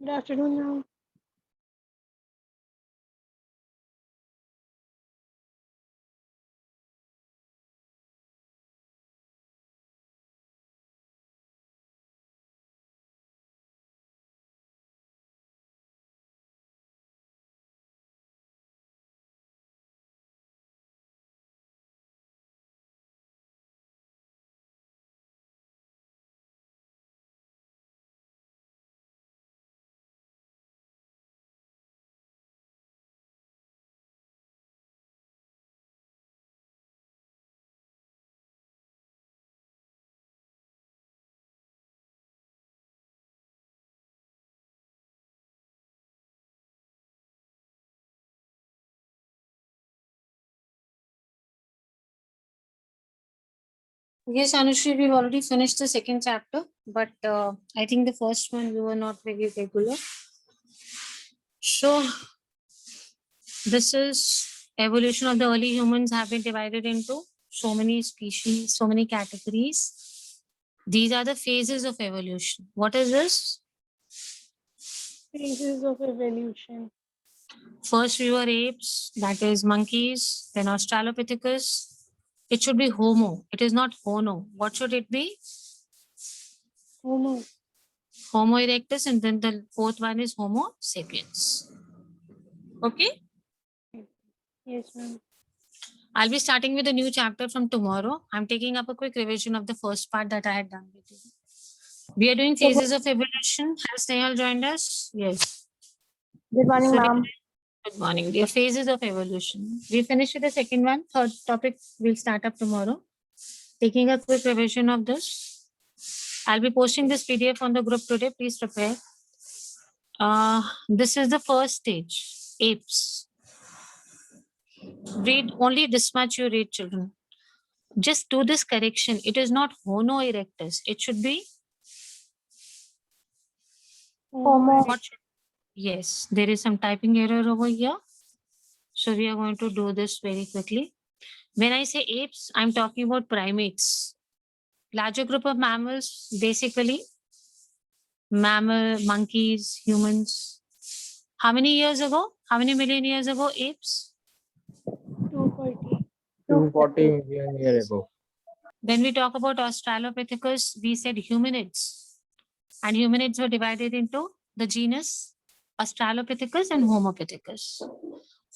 Good afternoon, ma'am. Yes, Anushri, we've already finished the second chapter, but I think the first one we were not very regular. So, this is evolution of the early humans have been divided into so many species, so many categories. These are the phases of evolution. What is this? Phases of evolution. First, we were apes, that is monkeys, then Australopithecus. It should be Homo. It is not Hono. What should it be? Homo. Homo erectus, and then the fourth one is Homo sapiens. Okay. Yes, ma'am. I'll be starting with a new chapter from tomorrow. I'm taking up a quick revision of the first part that I had done with you. We are doing phases of evolution. Has Snehal joined us? Yes. Good morning, So, ma'am. good morning. We are phases of evolution. We finished with the second one. Third topic will start up tomorrow. Taking a quick revision of this. I'll be posting this PDF on the group today. Please prepare. This is the first stage, apes. Read only this much you read, children. Just do this correction. It is not Homo erectus. It should be Homo. what? Yes, there is some typing error over here. So we are going to do this very quickly. When I say apes, I'm talking about primates. Larger group of mammals, basically mammal, monkeys, humans. How many years ago? How many million years ago? Apes. 240. 240 million years ago. When we talk about Australopithecus, we said humanids. And humanids were divided into the genus Australopithecus and Homo pithecus.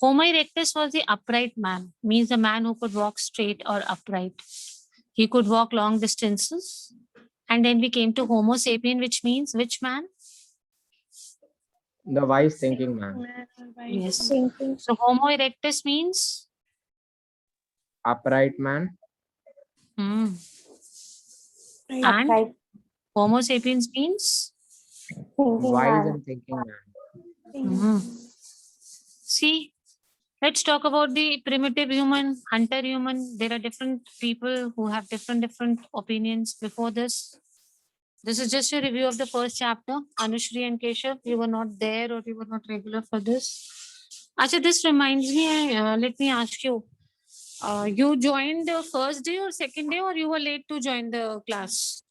Homo erectus was the upright man, means a man who could walk straight or upright. He could walk long distances. And then we came to Homo sapien, which means which man? The wise thinking man. Man or wise Yes. thinking. So Homo erectus means Upright man. and Upright. Homo sapiens means Thinking Wise man. and thinking man. Mhm. See, let's talk about the primitive human, hunter human. There are different people who have different opinions before this. This is just a review of the first chapter. Anushri and Keshav, you were not there or you were not regular for this. Acha, this reminds me, let me ask you. You joined the first day or second day, or you were late to join the class?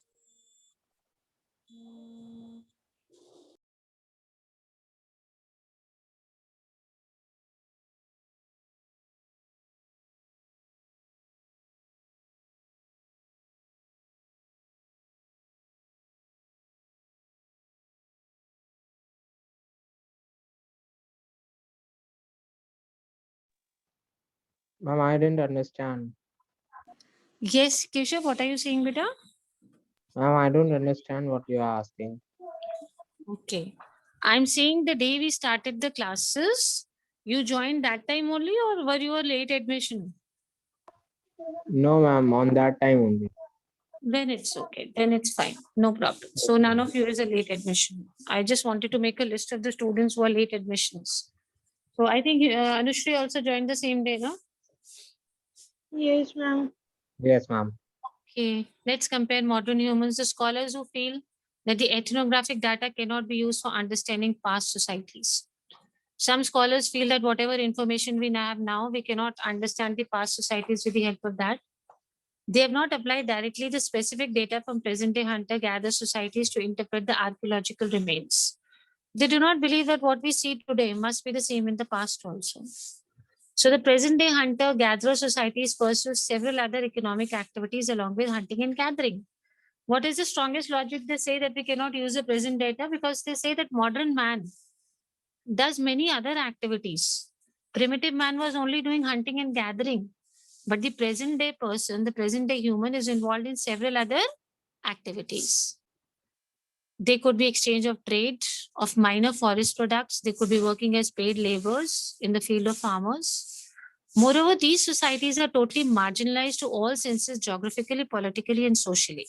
Ma'am, I didn't understand. Yes, Keshav, what are you saying, beta? Ma'am, I don't understand what you are asking. Okay. I'm saying the day we started the classes, you joined that time only, or were you a late admission? No, ma'am, on that time only. Then it's okay. Then it's fine. No problem. So none of you is a late admission. I just wanted to make a list of the students who are late admissions. So I think Anushri also joined the same day, no? Yes, ma'am. Yes, ma'am. Okay. Let's compare modern humans. The scholars who feel that the ethnographic data cannot be used for understanding past societies. Some scholars feel that whatever information we have now, we cannot understand the past societies with the help of that. They have not applied directly the specific data from present day hunter gatherer societies to interpret the archaeological remains. They do not believe that what we see today must be the same in the past also. So the present day hunter-gatherer societies pursue several other economic activities along with hunting and gathering. What is the strongest logic? They say that we cannot use the present data because they say that modern man does many other activities. Primitive man was only doing hunting and gathering, but the present day person, the present day human is involved in several other activities. They could be exchange of trade of minor forest products. They could be working as paid laborers in the field of farmers. Moreover, these societies are totally marginalized to all senses geographically, politically, and socially.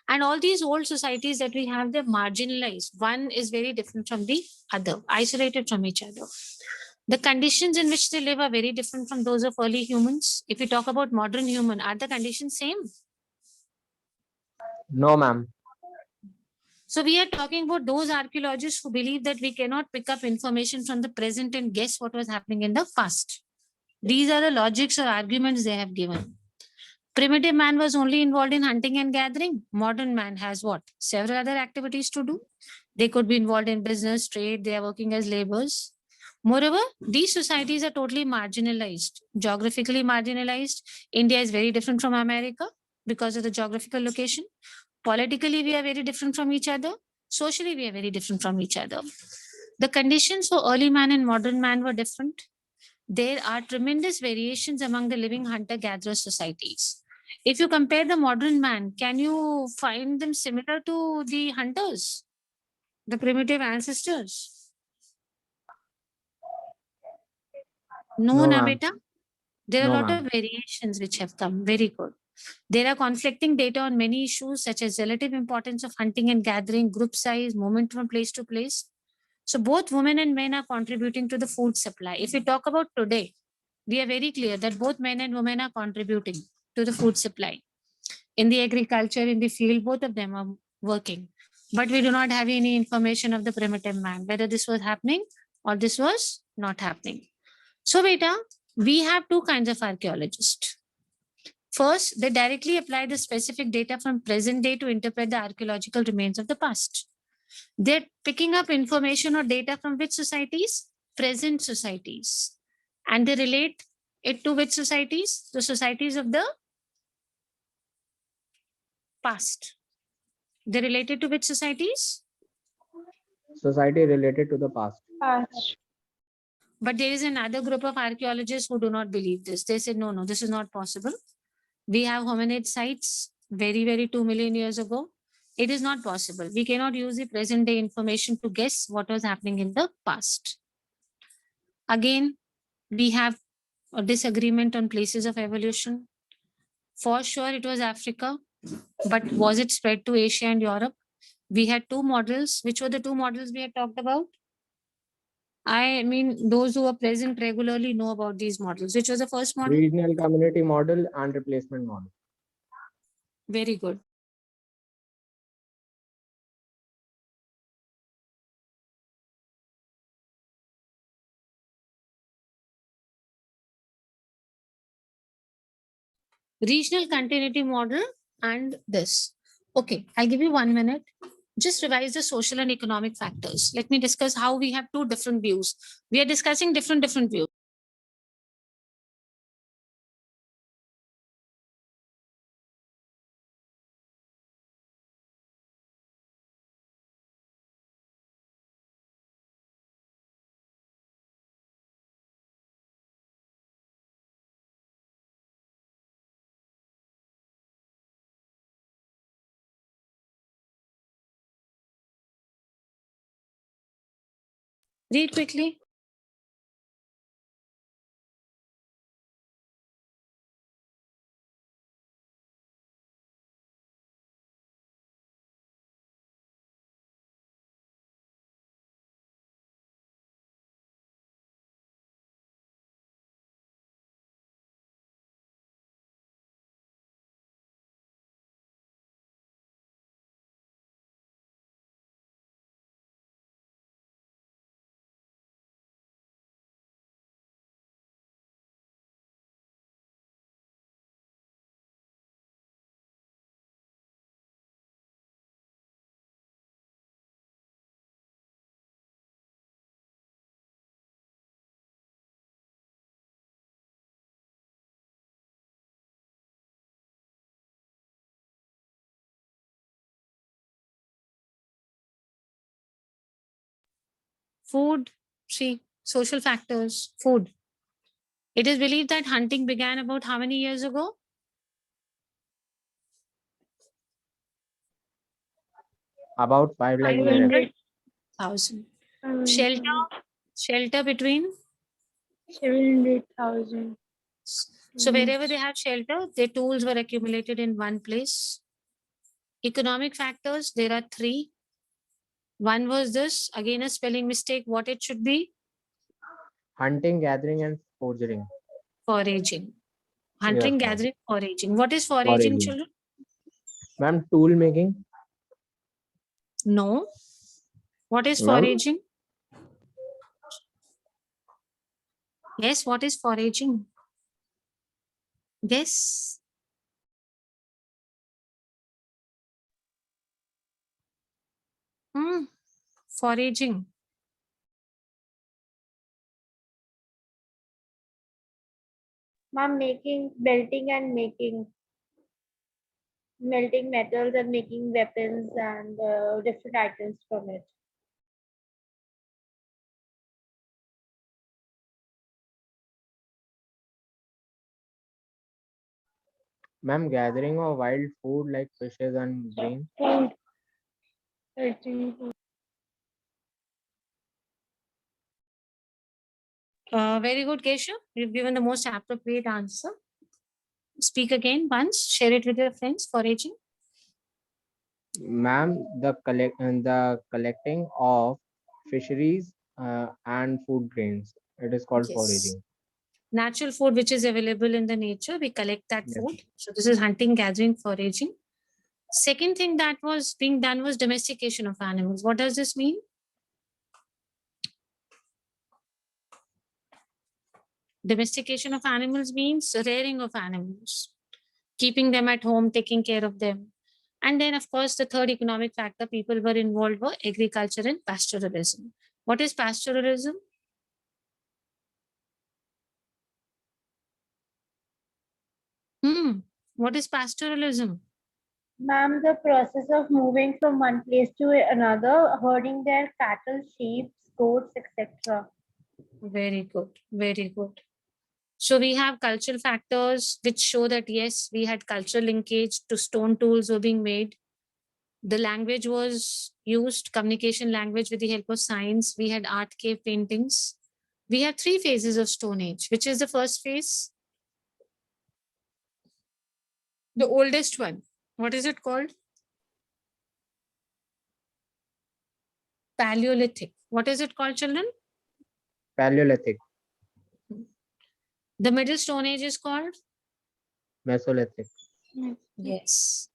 And all these old societies that we have, they're marginalized. One is very different from the other, isolated from each other. The conditions in which they live are very different from those of early humans. If we talk about modern human, are the conditions same? No, ma'am. So we are talking about those archaeologists who believe that we cannot pick up information from the present and guess what was happening in the past. These are the logics or arguments they have given. Primitive man was only involved in hunting and gathering. Modern man has what? Several other activities to do. They could be involved in business, trade, they are working as laborers. Moreover, these societies are totally marginalized, geographically marginalized. India is very different from America because of the geographical location. Politically, we are very different from each other. Socially, we are very different from each other. The conditions for early man and modern man were different. There are tremendous variations among the living hunter-gatherer societies. If you compare the modern man, can you find them similar to the hunters, the primitive ancestors? No, No, na ma'am. beta. There are a No, lot ma'am. of variations which have come. Very good. There are conflicting data on many issues such as relative importance of hunting and gathering, group size, movement from place to place. So both women and men are contributing to the food supply. If we talk about today, we are very clear that both men and women are contributing to the food supply. In the agriculture, in the field, both of them are working. But we do not have any information of the primitive man, whether this was happening or this was not happening. So, beta, we have two kinds of archaeologists. First, they directly apply the specific data from present day to interpret the archaeological remains of the past. They're picking up information or data from which societies? Present societies. And they relate it to which societies? The societies of the past. They related to which societies? Society related to the past. Past. But there is another group of archaeologists who do not believe this. They said, no, this is not possible. We have hominid sites very 2 million years ago. It is not possible. We cannot use the present day information to guess what was happening in the past. Again, we have a disagreement on places of evolution. For sure, it was Africa, but was it spread to Asia and Europe? We had two models. Which were the two models we had talked about? I mean, those who are present regularly know about these models. Which was the first model? Regional community model and replacement model. Very good. Regional continuity model and this. Okay, I'll give you 1 minute. Just revise the social and economic factors. Let me discuss how we have two different views. We are discussing different views. Read quickly. Food, see, social factors, food. It is believed that hunting began about how many years ago? About 5 lakh years ago. 500,000. Shelter between. 700,000. So wherever they have shelter, their tools were accumulated in one place. Economic factors, there are three. One was this, again a spelling mistake, what it should be? Hunting, gathering, and foraging. Foraging. Hunting, Yes, ma'am. gathering, foraging. What is foraging, Foraging. children? Ma'am, tool making. No. What is Ma'am? foraging? Yes, what is foraging? Yes. Foraging. Ma'am, making, belting and making, melting metals and making weapons and different items from it. Ma'am, gathering of wild food like fishes and grains. Food. Searching food. Very good, Keshav. You've given the most appropriate answer. Speak again once. Share it with your friends. Foraging. Ma'am, the collecting of fisheries and food grains. It is called Yes. foraging. Natural food which is available in the nature, we collect that Yes. food. So this is hunting, gathering, foraging. Second thing that was being done was domestication of animals. What does this mean? Domestication of animals means rearing of animals, keeping them at home, taking care of them. And then, of course, the third economic factor people were involved were agriculture and pastoralism. What is pastoralism? What is pastoralism? Ma'am, the process of moving from one place to another, herding their cattle, sheep, goats, etc. Very good. Very good. So we have cultural factors which show that yes, we had cultural linkage to stone tools were being made. The language was used, communication language with the help of science. We had art cave paintings. We have three phases of Stone Age. Which is the first phase? The oldest one. What is it called? Paleolithic. What is it called, children? Paleolithic, The middle Stone Age is called? Mesolithic, Yes.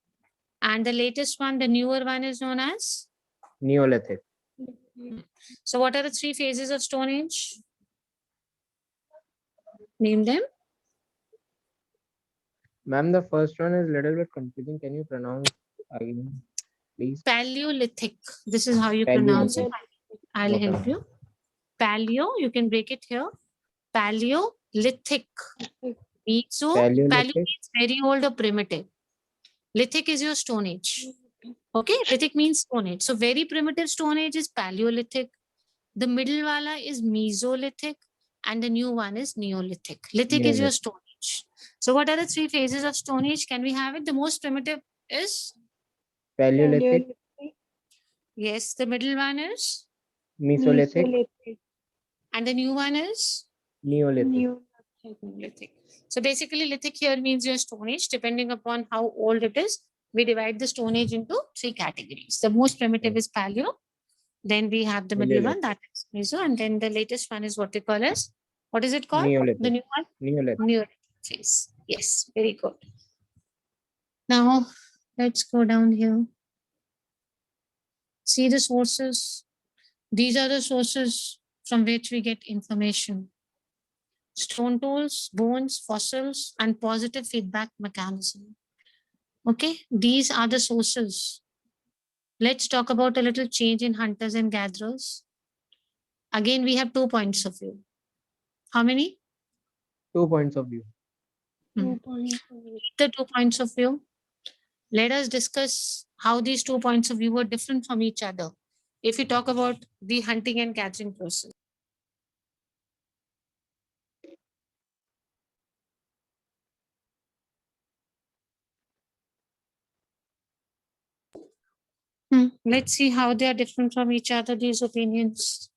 And the latest one, the newer one is known as? Neolithic. So what are the three phases of Stone Age? Name them. Ma'am, the first one is little bit confusing. Can you pronounce again, please? Paleolithic. This is how you pronounce it. Paleolithic. I'll Okay, help you. Paleo, you can break it here. Paleolithic. So paleo Paleolithic. means very old or primitive. Lithic is your Stone Age. Okay, lithic means Stone Age. So very primitive Stone Age is Paleolithic. The middle wala is Mesolithic, and the new one is Neolithic. Lithic is your Neolithic. Stone Age. So what are the three phases of Stone Age? Can we have it? The most primitive is? Paleolithic, Yes, the middle one is? Mesolithic, And the new one is? Neolithic. Lithic. So basically lithic here means your Stone Age. Depending upon how old it is, we divide the Stone Age into three categories. The most primitive is Paleo. Then we have the middle one, that is Meso. And then the latest one is what they call as? What is it called? Neolithic. The new one? Neolithic. Neolithic phase. Yes, very good. Now, let's go down here. See the sources. These are the sources from which we get information. Stone tools, bones, fossils, and positive feedback mechanism. Okay, these are the sources. Let's talk about a little change in hunters and gatherers. Again, we have 2 points of view. How many? 2 points of view. The 2 points of view. Let us discuss how these 2 points of view were different from each other if you talk about the hunting and gathering process. Let's see how they are different from each other, these opinions.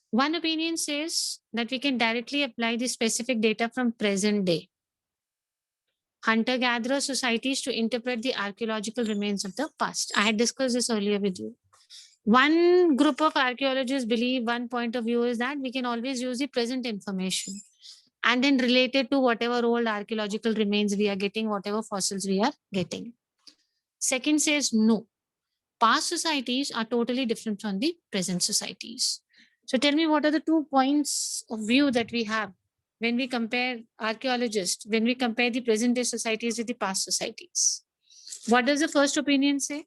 One opinion says that we can directly apply the specific data from present day hunter-gatherer societies to interpret the archaeological remains of the past. I had discussed this earlier with you. One group of archaeologists believe one point of view is that we can always use the present information and then relate it to whatever old archaeological remains we are getting, whatever fossils we are getting. Second says no. Past societies are totally different from the present societies. So tell me, what are the 2 points of view that we have when we compare archaeologists, when we compare the present day societies with the past societies? What does the first opinion say?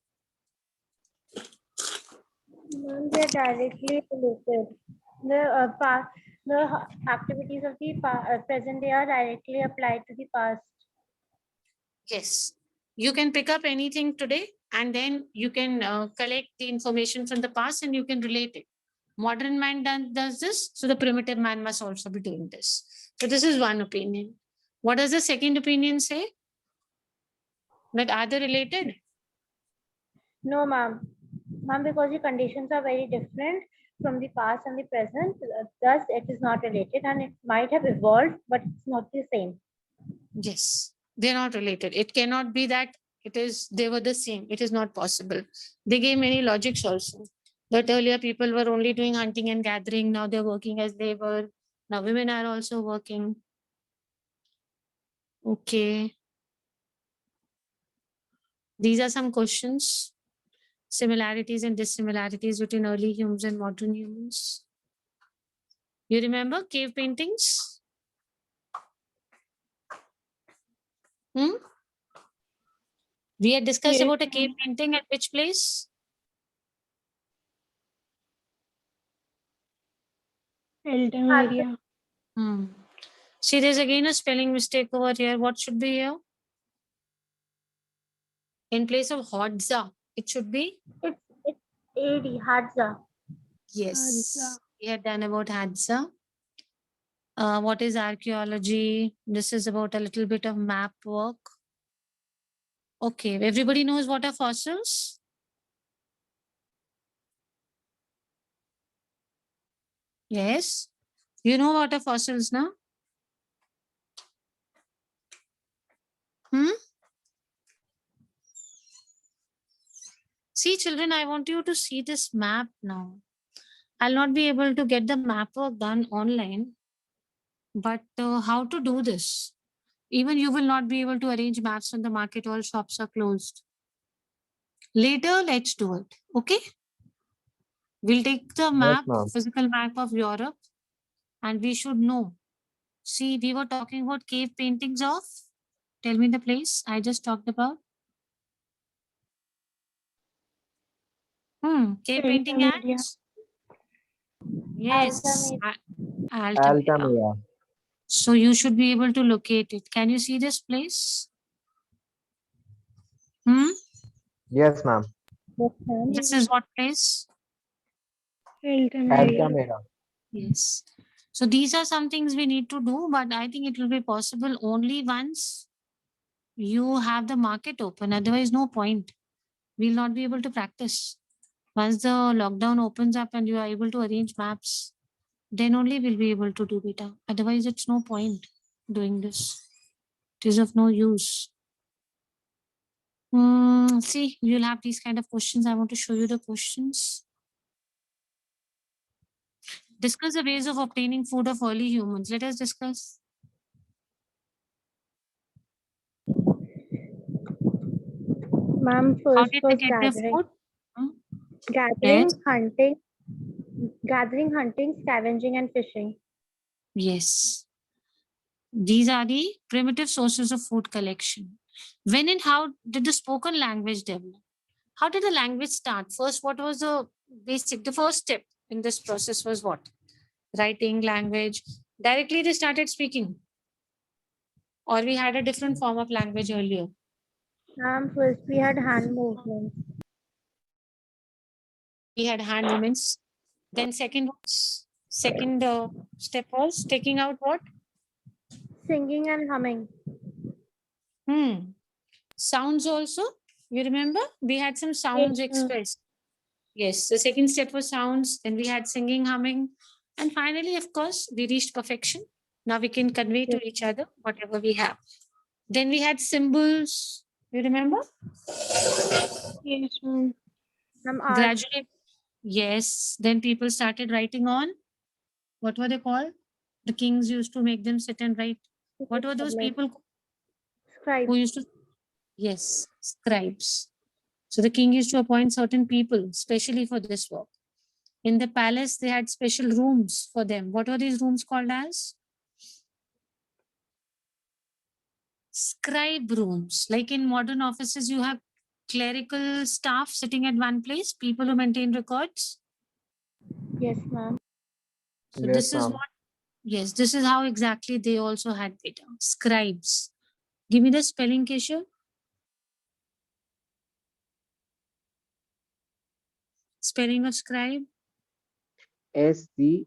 They're directly related. The activities of the present day are directly applied to the past. Yes. You can pick up anything today and then you can collect the information from the past and you can relate it. Modern man does this, so the primitive man must also be doing this. So this is one opinion. What does the second opinion say? That are they related? No, ma'am. Ma'am, because the conditions are very different from the past and the present, thus it is not related and it might have evolved, but it's not the same. Yes, they're not related. It cannot be that they were the same. It is not possible. They gave many logics also. That earlier people were only doing hunting and gathering. Now they're working as labor. Now women are also working. Okay. These are some questions. Similarities and dissimilarities between early humans and modern humans. You remember cave paintings? We had discussed Yes, about a cave painting at which place? Altamira. See, there's again a spelling mistake over here. What should be here? In place of Hadza, it should be? It's AD, Hadza. Yes. Hadza. We had done about Hadza. What is archaeology? This is about a little bit of map work. Okay, everybody knows what are fossils? Yes. You know what are fossils now? See, children, I want you to see this map now. I'll not be able to get the map work done online, but how to do this? Even you will not be able to arrange maps when the market, all shops are closed. Later, let's do it. Okay. We'll take the map, ma'am. physical map of Europe, and we should know. See, we were talking about cave paintings of. Tell me the place I just talked about. Cave painting at? Altamira. Yes. Altamira. Altamira. So you should be able to locate it. Can you see this place? Yes, ma'am. This is what place? Altamira. Yes. So these are some things we need to do, but I think it will be possible only once you have the market open. Otherwise, no point. We'll not be able to practice. Once the lockdown opens up and you are able to arrange maps, then only we'll be able to do data. Otherwise, it's no point doing this. It is of no use. See, you'll have these kind of questions. I want to show you the questions. Discuss the ways of obtaining food of early humans. Let us discuss. Ma'am, How first did they was get their gathering. food? Gathering, Yes. hunting, scavenging, and fishing. Yes. These are the primitive sources of food collection. When and how did the spoken language develop? How did the language start? First, what was the first step in this process was what? Writing, language. Directly they started speaking. Or we had a different form of language earlier. Ma'am, first we had hand movements. We had hand movements. Then second step was taking out what? Singing and humming. Sounds also. You remember? We had some sounds Yes, expressed. Yes, the second step was sounds. Then we had singing, humming. And finally, of course, we reached perfection. Now we can convey to Yes. each other whatever we have. Then we had symbols. You remember? Yes, ma'am. Art. Gradually, yes. Then people started writing on what were they called? The kings used to make them sit and write. What were those people Scribe. who used to? Yes, scribes. So the king used to appoint certain people, specially for this work. In the palace, they had special rooms for them. What were these rooms called as? Scribe rooms. Like in modern offices, you have clerical staff sitting at one place, people who maintain records. Yes, ma'am. So Yes, this is ma'am. what, yes, this is how exactly they also had data. Scribes. Give me the spelling, Keshav. Spelling of scribe. SCRIBE.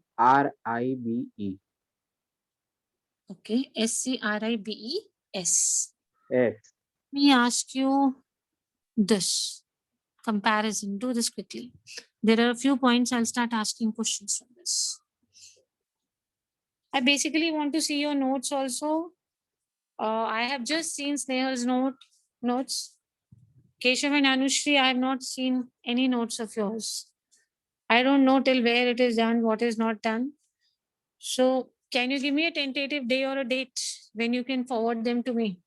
Okay, SCRIBES. Yes. Let me ask you this comparison. Do this quickly. There are a few points. I'll start asking questions from this. I basically want to see your notes also. I have just seen Snehal's notes. Keshav and Anushri, I have not seen any notes of yours. I don't know till where it is done, what is not done. So, can you give me a tentative day or a date when you can forward them to me?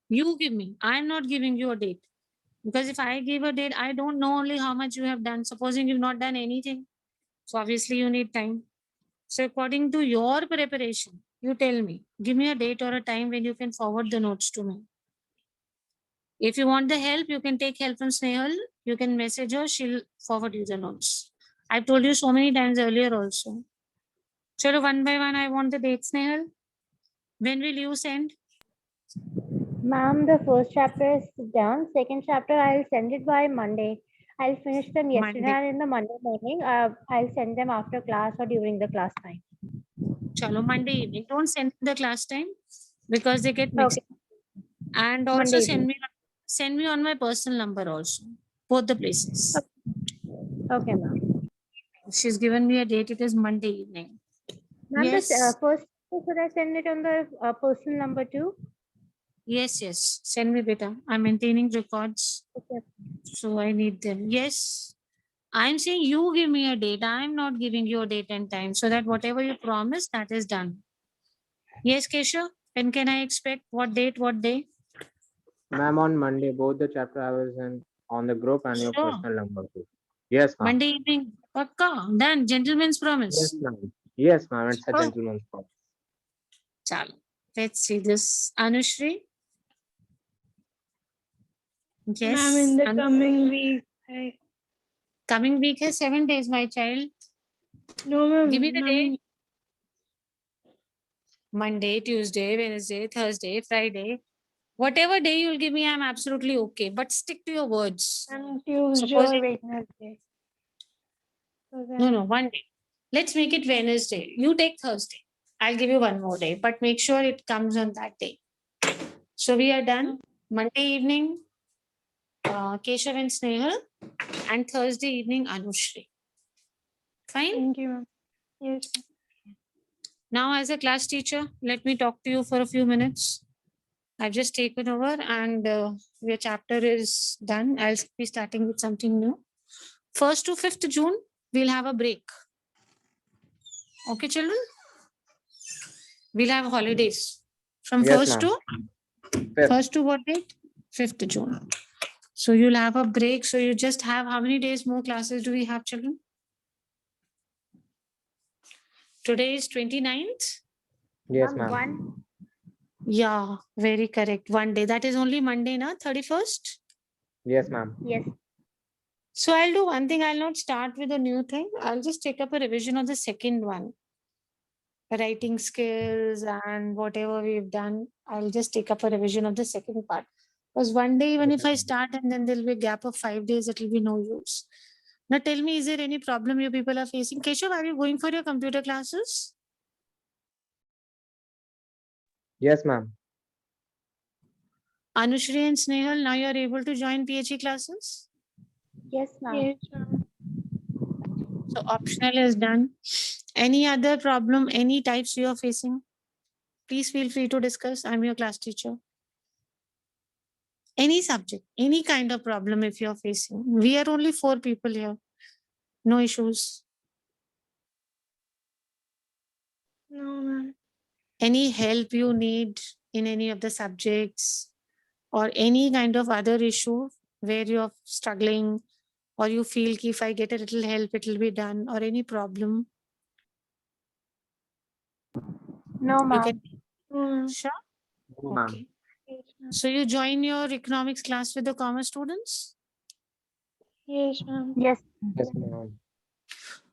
You give me. I'm not giving you a date. Because if I give a date, I don't know only how much you have done. Supposing you've not done anything. So obviously you need time. So according to your preparation, you tell me, give me a date or a time when you can forward the notes to me. If you want the help, you can take help from Snehal. You can message her, she'll forward you the notes. I've told you so many times earlier also. So one by one, I want the date, Snehal. When will you send? Ma'am, the first chapter is done. Second chapter, I'll send it by Monday. I'll finish them yesterday Monday. and in the Monday morning. I'll send them after class or during the class time. Chalo, Monday evening. Don't send the class time because they get mixed. Okay. And also Monday send me on my personal number also. Both the places. Okay, ma'am. She's given me a date. It is Monday evening. Ma'am, Yes. the first, should I send it on the personal number too? Yes, yes. Send me beta. I'm maintaining records. Okay. So I need them. Yes. I'm saying you give me a date. I'm not giving you a date and time so that whatever you promise, that is done. Yes, Kesha. When can I expect? What date? What day? Ma'am, on Monday, both the chapter I will send on the group and your Sure. personal number too. Yes, ma'am. Monday evening. Pakka. Done. Gentleman's promise. Yes, ma'am. Yes, ma'am. It's a Oh. gentleman's promise. Chalo. Let's see this. Anushri. Yes. Ma'am, in the Anu- coming week, coming week has 7 days, my child. no, ma'am. Give me the ma'am, day. Monday, Tuesday, Wednesday, Thursday, Friday. Whatever day you'll give me, I'm absolutely okay. But stick to your words. And Tuesday Suppose or it- Wednesday. So No, then- no, one day. Let's make it Wednesday. You take Thursday. I'll give you one more day, but make sure it comes on that day. So we are done. Monday evening, Keshav and Snehal, and Thursday evening, Anushri. Fine. Thank you, ma'am. Yes. ma'am. Now, as a class teacher, let me talk to you for a few minutes. I've just taken over and your chapter is done. I'll be starting with something new. 1st to 5th June, we'll have a break. Okay, children? We'll have holidays. From Yes, 1st to Fifth. 1st to what date? 5th June. So you'll have a break. So you just have how many days more classes do we have, children? Today is 29th. Yes, Ma'am, ma'am. one. Yeah, very correct. One day. That is only Monday, na? 31st. Yes, ma'am. Yes. So I'll do one thing. I'll not start with a new thing. I'll just take up a revision of the second one. Writing skills and whatever we've done. I'll just take up a revision of the second part. Because one day, even if I Yes. start and then there'll be a gap of 5 days, it will be no use. Now tell me, is there any problem you people are facing? Keshav, are you going for your computer classes? Yes, ma'am. Anushri and Snehal, now you are able to join PHE classes? Yes, ma'am. Yes, ma'am. So optional is done. Any other problem, any types you are facing? Please feel free to discuss. I'm your class teacher. Any subject, any kind of problem if you're facing. We are only 4 people here. No issues. No, ma'am. Any help you need in any of the subjects or any kind of other issue where you're struggling or you feel ki if I get a little help, it will be done or any problem. No, You ma'am. can, No, ma'am. sure. No, ma'am. Okay. Yes, ma'am. So you join your economics class with the commerce students? Yes, ma'am. Yes. Yes, ma'am.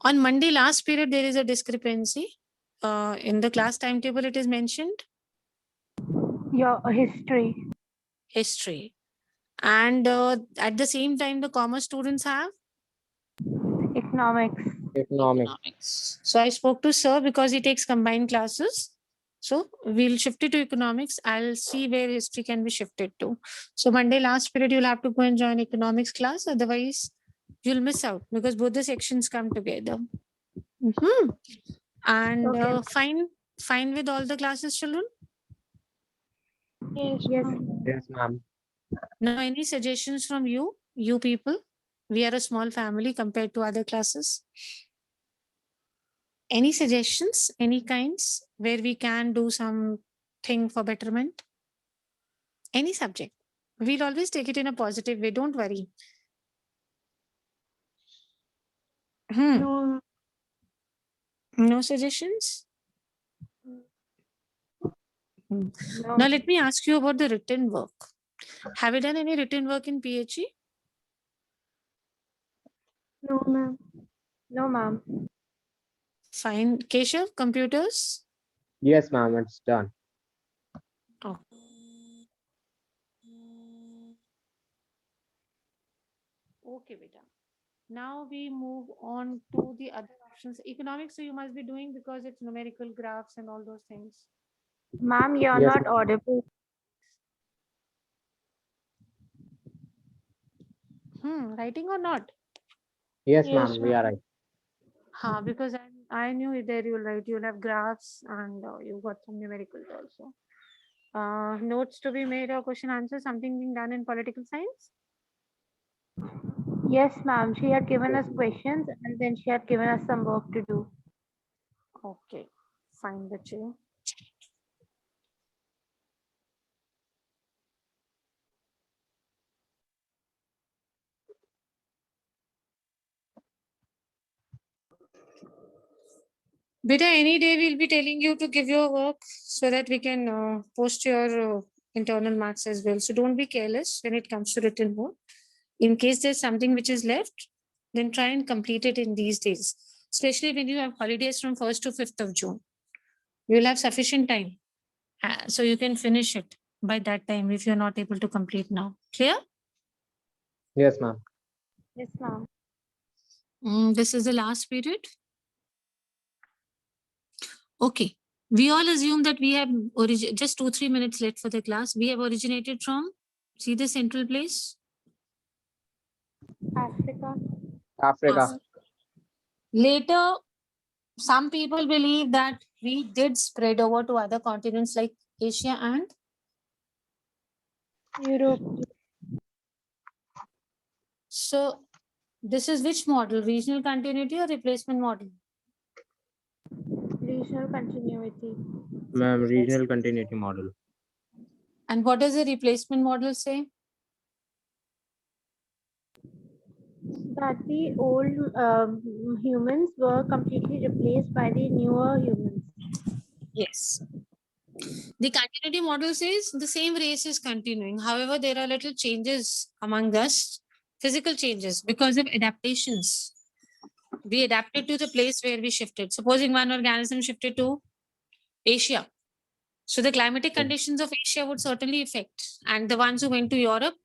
On Monday last period, there is a discrepancy. In the class timetable, it is mentioned Your history. history. And at the same time, the commerce students have Economics. Economics. economics. So I spoke to sir because he takes combined classes. So we'll shift it to economics. I'll see where history can be shifted to. So Monday last period, you'll have to go and join economics class. Otherwise, you'll miss out because both the sections come together. Mhm. And Okay. fine with all the classes, children. Yes, Yes. ma'am. Yes, ma'am. Now, any suggestions from you people? We are a small family compared to other classes. Any suggestions, any kinds where we can do something for betterment? Any subject. We'll always take it in a positive way. Don't worry. No, ma'am. No suggestions? No. Now, let me ask you about the written work. Have you done any written work in PHE? No, ma'am. No, ma'am. Fine. Keshav, computers? Yes, ma'am. It's done. Oh. Okay, beta. Now we move on to the other options. Economics, so you must be doing because it's numerical graphs and all those things. Ma'am, you're Yes, not ma'am. audible. Writing or not? Yes, Yes, ma'am. We are right. Because I knew there you'll write, you'll have graphs and you got some numericals also. Notes to be made or question answer, something being done in political science? Yes, ma'am. She had given Yes, us ma'am. questions and then she had given us some work to do. Okay, fine, bache. Beta, any day we'll be telling you to give your work so that we can post your internal marks as well. So don't be careless when it comes to written work. In case there's something which is left, then try and complete it in these days, especially when you have holidays from 1st to 5th of June. You will have sufficient time. So you can finish it by that time if you're not able to complete now. Clear? Yes, ma'am. Yes, ma'am. This is the last period. Okay. We all assume that we have just 2-3 minutes left for the class. We have originated from, see the central place? Africa. Africa. Later, some people believe that we did spread over to other continents like Asia and Europe. so this is which model? Regional continuity or replacement model? Regional continuity. Ma'am, regional continuity model. And what does the replacement model say? That the old humans were completely replaced by the newer humans. Yes. The continuity model says the same race is continuing. However, there are little changes among us, physical changes because of adaptations. We adapted to the place where we shifted. Supposing one organism shifted to Asia. So the climatic Okay. conditions of Asia would certainly affect. And the ones who went to Europe,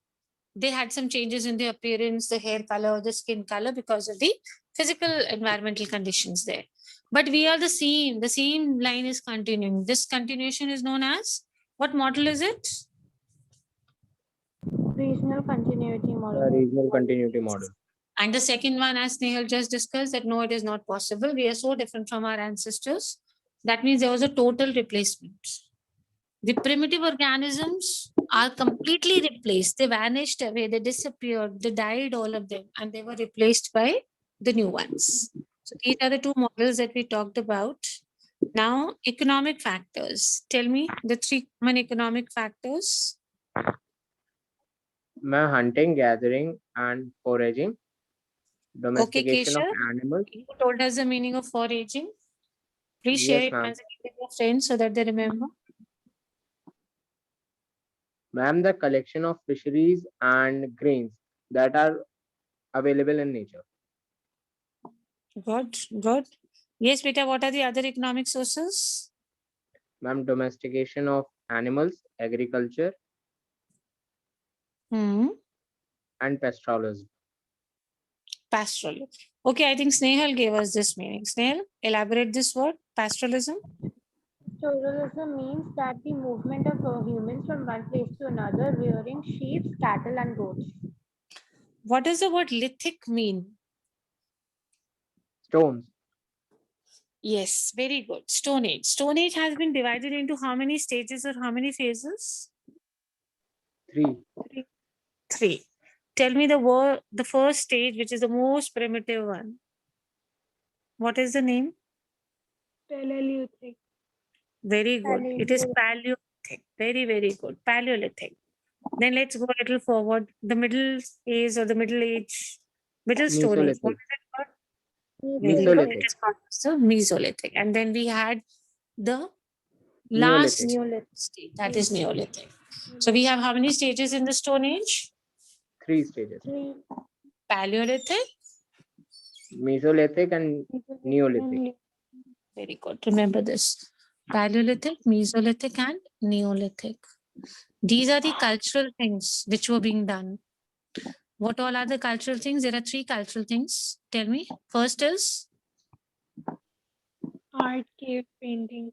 they had some changes in their appearance, the hair color, the skin color because of the physical environmental conditions there. But we are the same line is continuing. This continuation is known as, what model is it? Regional continuity The model. regional continuity model. And the second one, as Nehal just discussed, that no, it is not possible. We are so different from our ancestors. That means there was a total replacement. The primitive organisms are completely replaced. They vanished away, they disappeared, they died, all of them, and they were replaced by the new ones. So these are the two models that we talked about. Now, economic factors. Tell me the three common economic factors. Ma'am, hunting, gathering, and foraging. Okay, Domestication of Keshav, animals. you told us the meaning of foraging. Please Yes, share it ma'am. once again with your friends so that they remember. Ma'am, the collection of fisheries and grains that are available in nature. Good, good. Yes, Beta, what are the other economic sources? Ma'am, domestication of animals, agriculture, Hmm. and pastoralism. Pastoral. Okay, I think Snehal gave us this meaning. Snehal, elaborate this word, pastoralism. Tourism means that the movement of humans from one place to another, rearing sheep, cattle, and goats. What does the word lithic mean? Stones, Yes, very good. Stone Age. Stone Age has been divided into how many stages or how many phases? 3. Three. Tell me the first stage, which is the most primitive one. What is the name? Paleolithic. Very good. It is Paleolithic. Very, very good. Paleolithic. Then let's go a little forward. The middle age or the middle age, middle Stone Age. What Mesolithic. is it called? Very good. It Mesolithic. is called the Mesolithic. And then we had the last Neolithic. Neolithic. stage, that is Neolithic. So we have how many stages in the Stone Age? 3 stages. 3. Paleolithic. Mesolithic and Neolithic. Very good. Remember this. Paleolithic, Mesolithic, and Neolithic. These are the cultural things which were being done. What all are the cultural things? There are three cultural things. Tell me. First is Art, cave painting.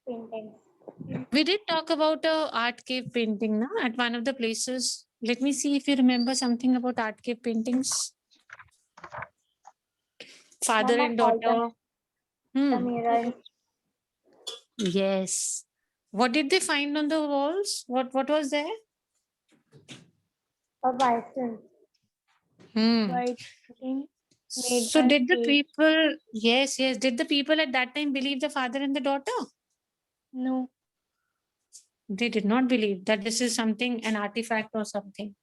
Paintings. we did talk about a art cave painting now at one of the places. Let me see if you remember something about art cave paintings. Father Mama and called them daughter. Hmm. Amira. Yes. What did they find on the walls? What was there? A bison. Hmm. White painting. Made So by did the clay. people, yes, did the people at that time believe the father and the daughter? No. They did not believe that this is something, an artifact or something.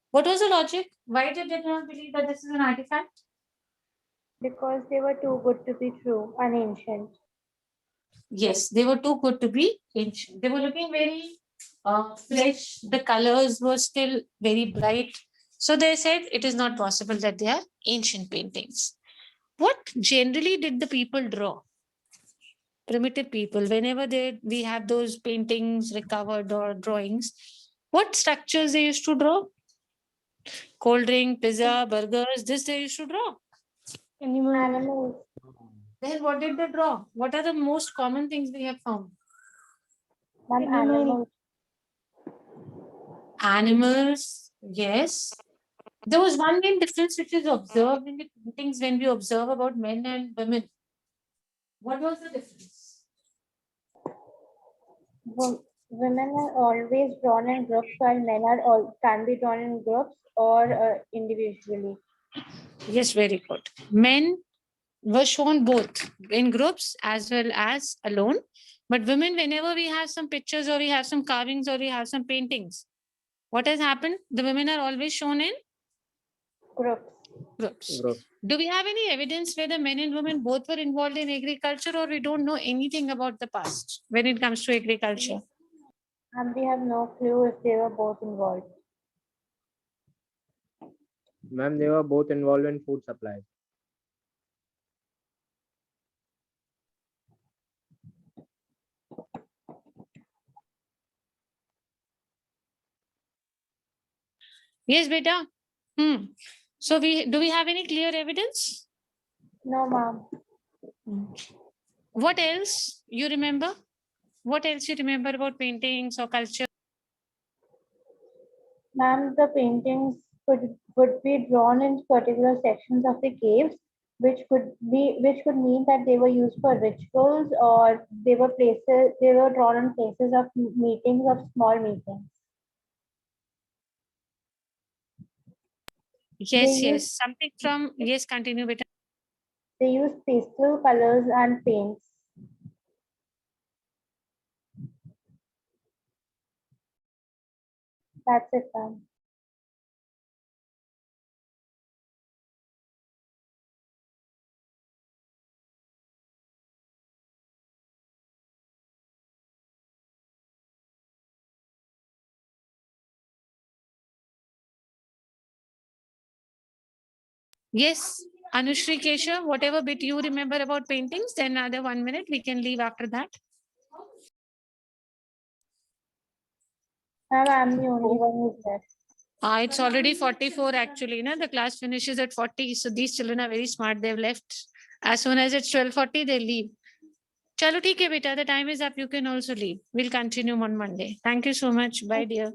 What was the logic? Why did they not believe that this is an artifact? Because they were too good to be true and ancient. Yes, they were too good to be ancient. They were looking very fresh. The colors were still very bright. So they said it is not possible that they are ancient paintings. What generally did the people draw? Primitive people, whenever we have those paintings recovered or drawings, what structures they used to draw? Cold drink, pizza, burgers, this they used to draw. Animals. Animals. Then what did they draw? What are the most common things we have found? Animals. Animals, yes. There was one main difference which is observed in the paintings when we observe about men and women. What was the difference? Women are always drawn in groups, while men are can be drawn in groups or individually. Yes, very good. Men were shown both in groups as well as alone. But women, whenever we have some pictures or we have some carvings or we have some paintings, what has happened? The women are always shown in Groups. groups. Group. Do we have any evidence whether men and women both were involved in agriculture, or we don't know anything about the past when it comes to agriculture? And we have no clue if they were both involved. Ma'am, they were both involved in food supplies. Yes, beta. So do we have any clear evidence? No, ma'am. What else you remember? What else you remember about paintings or culture? Ma'am, the paintings would be drawn in particular sections of the caves, which could mean that they were used for rituals, or they were drawn in places of meetings, of small meetings. Yes, They yes. use Something from, yes, continue beta. they use pastel colors and paints. That's it, ma'am. Yes, Anushri Keshav, whatever bit you remember about paintings, then another 1 minute, we can leave after that. Ma'am, I'm the only one who's left. It's already 44 actually. The class finishes at 40. So these children are very smart. They've left. As soon as it's 12:40, they leave. Chalo, theek hai beta. The time is up. You can also leave. We'll continue on Monday. Thank you so much. Bye, dear.